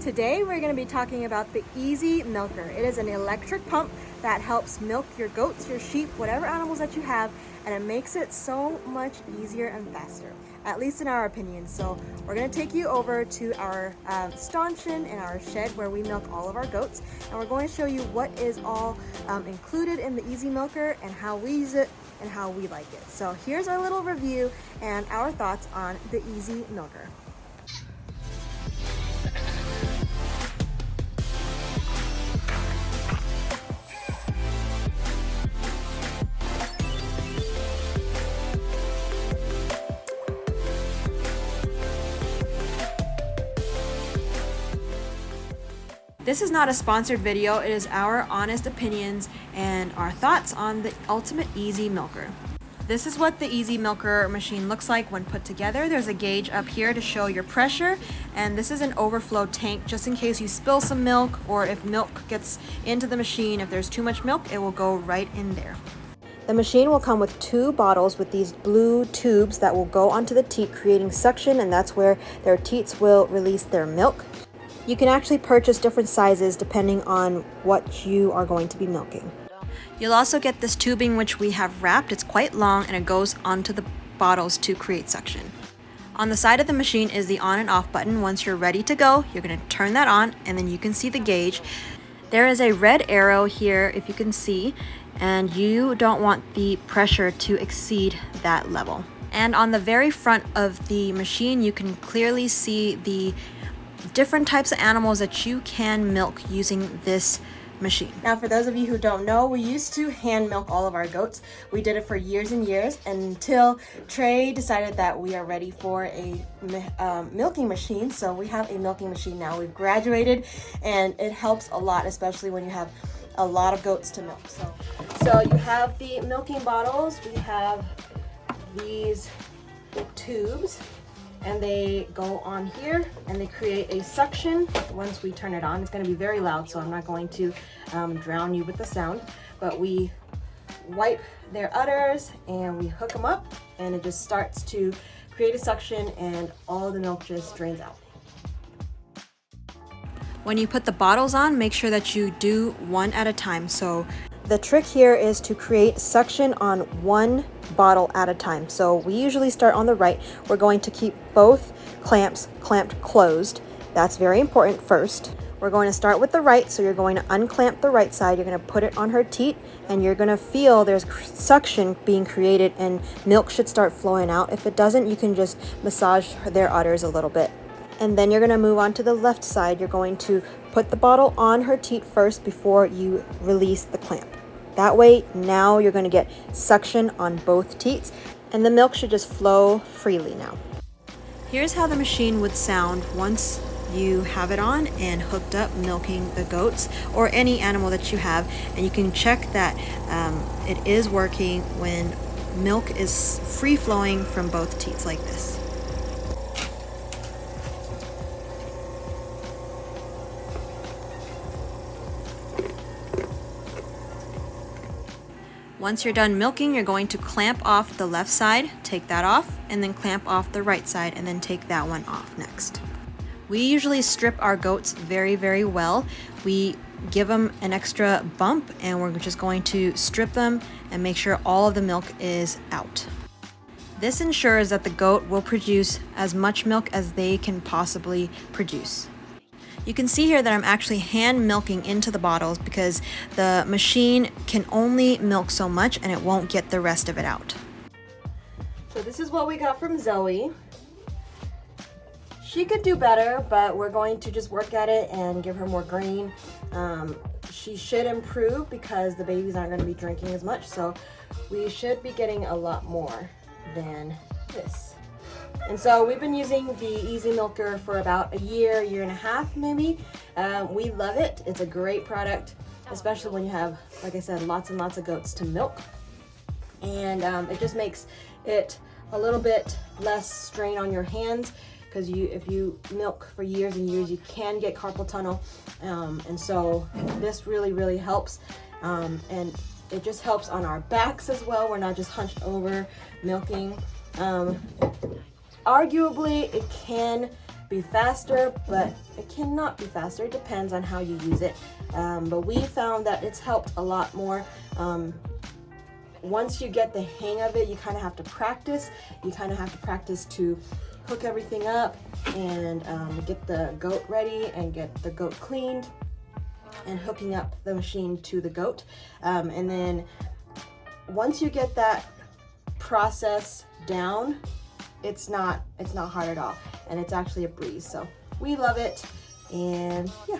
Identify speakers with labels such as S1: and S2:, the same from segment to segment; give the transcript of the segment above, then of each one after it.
S1: Today we're going to be talking about the Easy Milker. It is an electric pump that helps milk your goats, your sheep, whatever animals that you have, and it makes it so much easier and faster, at least in our opinion. So we're going to take you over to our stanchion in our shed where we milk all of our goats, and we're going to show you what is all included in the Easy Milker and how we use it and how we like it. So here's our little review and our thoughts on the Easy Milker. This is not a sponsored video, it is our honest opinions and our thoughts on the ultimate Easy Milker. This is what the Easy Milker machine looks like when put together. There's a gauge up here to show your pressure, and this is an overflow tank just in case you spill some milk, or if milk gets into the machine, if there's too much milk, it will go right in there. The machine will come with 2 bottles with these blue tubes that will go onto the teat, creating suction, and that's where their teats will release their milk. You can actually purchase different sizes depending on what you are going to be milking. You'll also get this tubing which we have wrapped. It's quite long and it goes onto the bottles to create suction. On the side of the machine is the on and off button. Once you're ready to go, you're going to turn that on and then you can see the gauge. There is a red arrow here if you can see, and you don't want the pressure to exceed that level. And on the very front of the machine you can clearly see the different types of animals that you can milk using this machine. Now, for those of you who don't know, we used to hand milk all of our goats. We did it for years and years until Trey decided that we are ready for a milking machine. So we have a milking machine now. We've graduated and it helps a lot, especially when you have a lot of goats to milk. So you have the milking bottles. We have these tubes, and they go on here and they create a suction. Once we turn it on, it's going to be very loud, so I'm not going to drown you with the sound, but we wipe their udders and we hook them up and it just starts to create a suction and all the milk just drains out. When you put the bottles on, make sure that you do one at a time. So the trick here is to create suction on one bottle at a time. So we usually start on the right. We're going to keep both clamps clamped closed. That's very important first. We're going to start with the right, so you're going to unclamp the right side. You're going to put it on her teat and you're going to feel there's suction being created and milk should start flowing out. If it doesn't, you can just massage their udders a little bit. And then you're going to move on to the left side. You're going to put the bottle on her teat first before you release the clamp. That way, now you're going to get suction on both teats and the milk should just flow freely now. Here's how the machine would sound once you have it on and hooked up milking the goats or any animal that you have, and you can check that it is working when milk is free flowing from both teats like this. Once you're done milking, you're going to clamp off the left side, take that off, and then clamp off the right side and then take that one off next. We usually strip our goats very, very well. We give them an extra bump and we're just going to strip them and make sure all of the milk is out. This ensures that the goat will produce as much milk as they can possibly produce. You can see here that I'm actually hand milking into the bottles because the machine can only milk so much and it won't get the rest of it out. So this is what we got from Zoe. She could do better, but we're going to just work at it and give her more green. She should improve because the babies aren't going to be drinking as much, so we should be getting a lot more than this. And so we've been using the Easy Milker for about a year, year and a half maybe. We love it. It's a great product, especially when you have, like I said, lots and lots of goats to milk. And it just makes it a little bit less strain on your hands, because if you milk for years and years, you can get carpal tunnel. And so this really, really helps. And it just helps on our backs as well. We're not just hunched over milking. Arguably, it can be faster, but it cannot be faster. It depends on how you use it. But we found that it's helped a lot more. Once you get the hang of it, you kind of have to practice. You kind of have to practice to hook everything up and get the goat ready and get the goat cleaned and hooking up the machine to the goat. And then once you get that process down, it's not hard at all, and it's actually a breeze. So we love it. And yeah,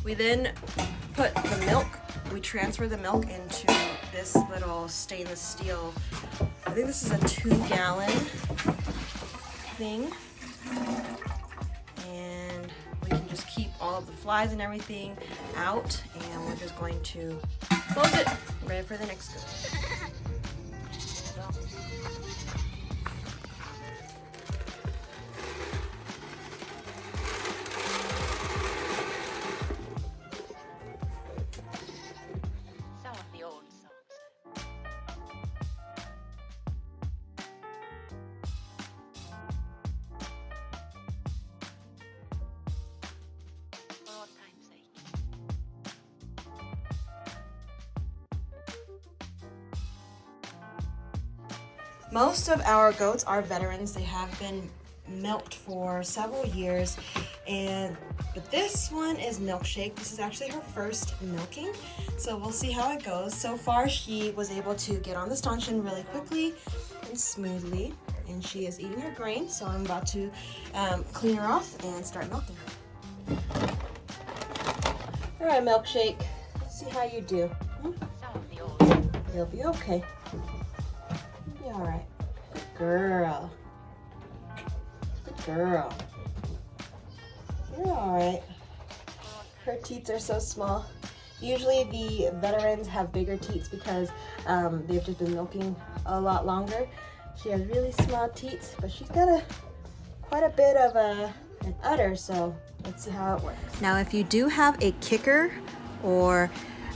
S1: we then put the milk, we transfer the milk into this little stainless steel, I think this is a 2-gallon thing, and we can just keep all of the flies and everything out, and we're just going to close it, ready for the next goat. Most of our goats are veterans. They have been milked for several years, but this one is Milkshake. This is actually her first milking, so we'll see how it goes. So far, she was able to get on the stanchion really quickly and smoothly, and she is eating her grain, so I'm about to clean her off and start milking her. All right, Milkshake, let's see how you do. You'll be okay. All right, good girl. Good girl. You're all right. Her teats are so small. Usually the veterans have bigger teats because they've just been milking a lot longer. She has really small teats, but she's got quite a bit of an udder, so let's see how it works. Now, if you do have a kicker or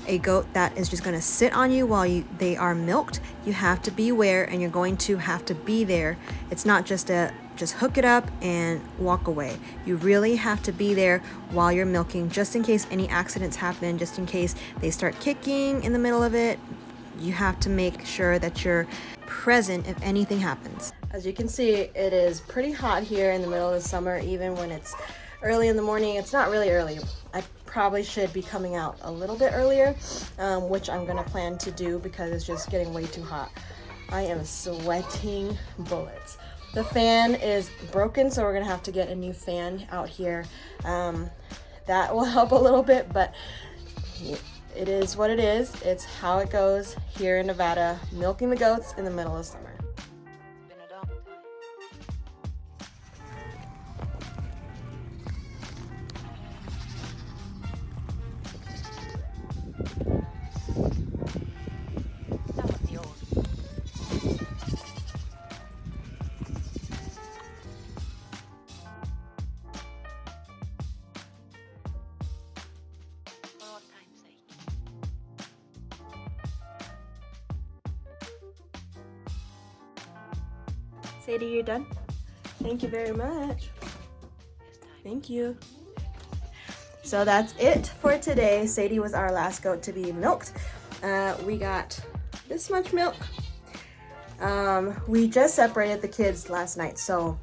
S1: a goat that is just going to sit on you while they are milked, you have to beware, and you're going to have to be there. It's not just hook it up and walk away. You really have to be there while you're milking, just in case any accidents happen, just in case they start kicking in the middle of it. You have to make sure that you're present if anything happens. As you can see, it is pretty hot here in the middle of the summer, even when it's early in the morning. It's not really early. I probably should be coming out a little bit earlier, which I'm gonna plan to do because it's just getting way too hot. I am sweating bullets. The fan is broken, so we're gonna have to get a new fan out here. That will help a little bit, but it is what it is. It's how it goes here in Nevada, milking the goats in the middle of summer. Sadie, you're done? Thank you very much. Thank you. So that's it for today. Sadie was our last goat to be milked. We got this much milk. We just separated the kids last night, so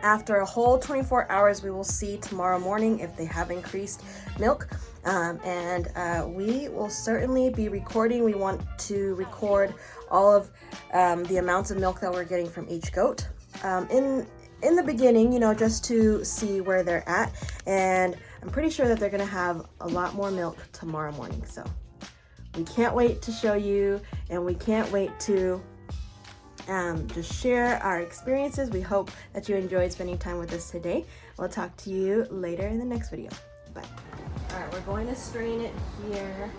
S1: after a whole 24 hours, we will see tomorrow morning if they have increased milk. We will certainly be recording. We want to record all of the amounts of milk that we're getting from each goat in the beginning, just to see where they're at. And I'm pretty sure that they're gonna have a lot more milk tomorrow morning. So we can't wait to show you, and we can't wait to just share our experiences. We hope that you enjoyed spending time with us today. We'll talk to you later in the next video. Bye. All right, we're going to strain it here.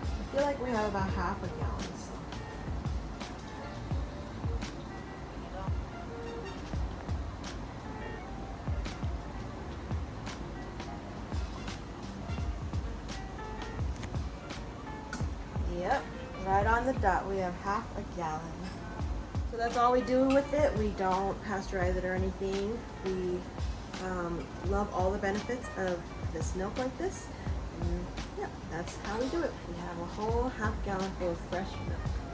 S1: I feel like we have about half a gallon. So. Yep, right on the dot. We have half a gallon. So that's all we do with it. We don't pasteurize it or anything. We Love all the benefits of this milk like this. And yeah, that's how we do it. We have a whole half gallon full of fresh milk.